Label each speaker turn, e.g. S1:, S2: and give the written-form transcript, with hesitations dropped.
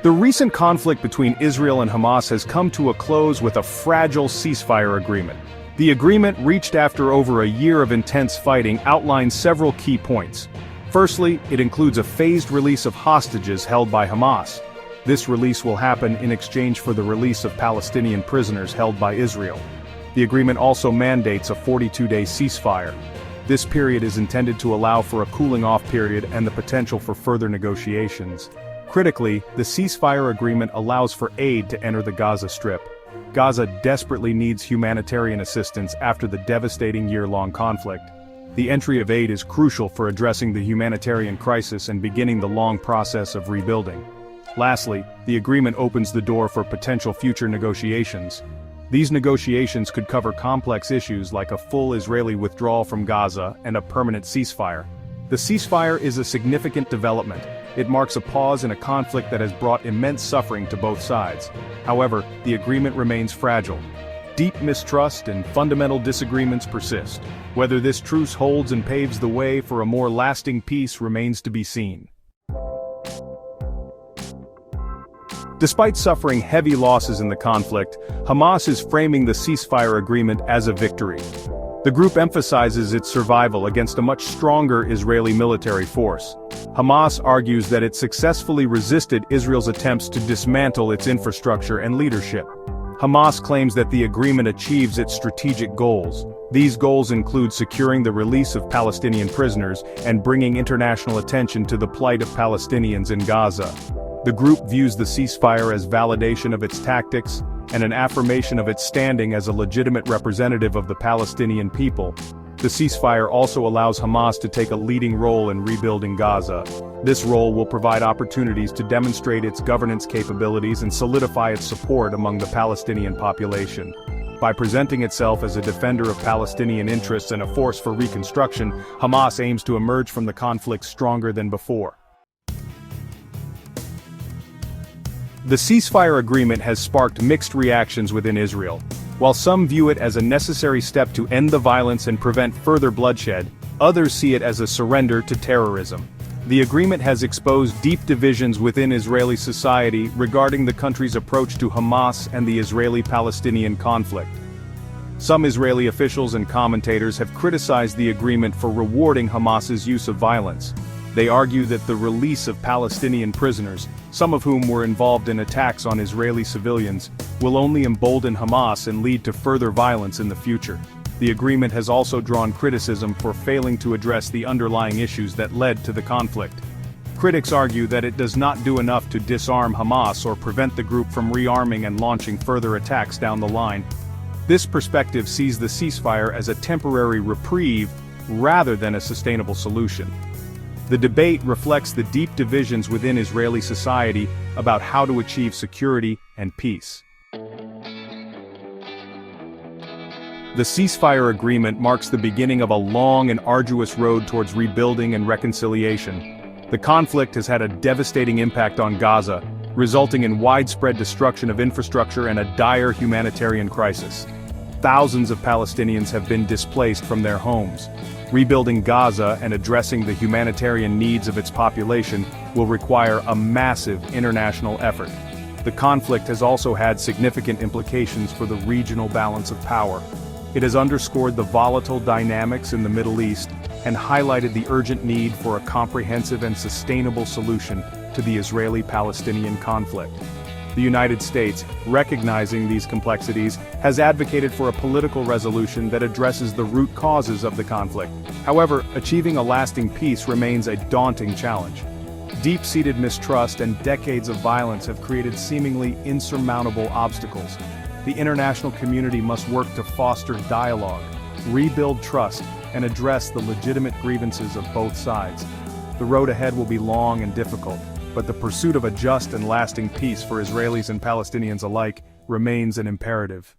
S1: The recent conflict between Israel and Hamas has come to a close with a fragile ceasefire agreement. The agreement, reached after over a year of intense fighting, outlines several key points. Firstly, it includes a phased release of hostages held by Hamas. This release will happen in exchange for the release of Palestinian prisoners held by Israel. The agreement also mandates a 42-day ceasefire. This period is intended to allow for a cooling-off period and the potential for further negotiations. Critically, the ceasefire agreement allows for aid to enter the Gaza Strip. Gaza desperately needs humanitarian assistance after the devastating year-long conflict. The entry of aid is crucial for addressing the humanitarian crisis and beginning the long process of rebuilding. Lastly, the agreement opens the door for potential future negotiations. These negotiations could cover complex issues like a full Israeli withdrawal from Gaza and a permanent ceasefire. The ceasefire is a significant development. It marks a pause in a conflict that has brought immense suffering to both sides. However, the agreement remains fragile. Deep mistrust and fundamental disagreements persist. Whether this truce holds and paves the way for a more lasting peace remains to be seen. Despite suffering heavy losses in the conflict, Hamas is framing the ceasefire agreement as a victory. The group emphasizes its survival against a much stronger Israeli military force. Hamas argues that it successfully resisted Israel's attempts to dismantle its infrastructure and leadership. Hamas claims that the agreement achieves its strategic goals. These goals include securing the release of Palestinian prisoners and bringing international attention to the plight of Palestinians in Gaza. The group views the ceasefire as validation of its tactics and an affirmation of its standing as a legitimate representative of the Palestinian people. The ceasefire also allows Hamas to take a leading role in rebuilding Gaza. This role will provide opportunities to demonstrate its governance capabilities and solidify its support among the Palestinian population. By presenting itself as a defender of Palestinian interests and a force for reconstruction, Hamas aims to emerge from the conflict stronger than before. The ceasefire agreement has sparked mixed reactions within Israel. While some view it as a necessary step to end the violence and prevent further bloodshed, others see it as a surrender to terrorism. The agreement has exposed deep divisions within Israeli society regarding the country's approach to Hamas and the Israeli-Palestinian conflict. Some Israeli officials and commentators have criticized the agreement for rewarding Hamas's use of violence. They argue that the release of Palestinian prisoners, some of whom were involved in attacks on Israeli civilians, will only embolden Hamas and lead to further violence in the future. The agreement has also drawn criticism for failing to address the underlying issues that led to the conflict. Critics argue that it does not do enough to disarm Hamas or prevent the group from rearming and launching further attacks down the line. This perspective sees the ceasefire as a temporary reprieve rather than a sustainable solution. The debate reflects the deep divisions within Israeli society about how to achieve security and peace. The ceasefire agreement marks the beginning of a long and arduous road towards rebuilding and reconciliation. The conflict has had a devastating impact on Gaza, resulting in widespread destruction of infrastructure and a dire humanitarian crisis. Thousands of Palestinians have been displaced from their homes. Rebuilding Gaza and addressing the humanitarian needs of its population will require a massive international effort. The conflict has also had significant implications for the regional balance of power. It has underscored the volatile dynamics in the Middle East and highlighted the urgent need for a comprehensive and sustainable solution to the Israeli-Palestinian conflict. The United States, recognizing these complexities, has advocated for a political resolution that addresses the root causes of the conflict. However, achieving a lasting peace remains a daunting challenge. Deep-seated mistrust and decades of violence have created seemingly insurmountable obstacles. The international community must work to foster dialogue, rebuild trust, and address the legitimate grievances of both sides. The road ahead will be long and difficult, but the pursuit of a just and lasting peace for Israelis and Palestinians alike remains an imperative.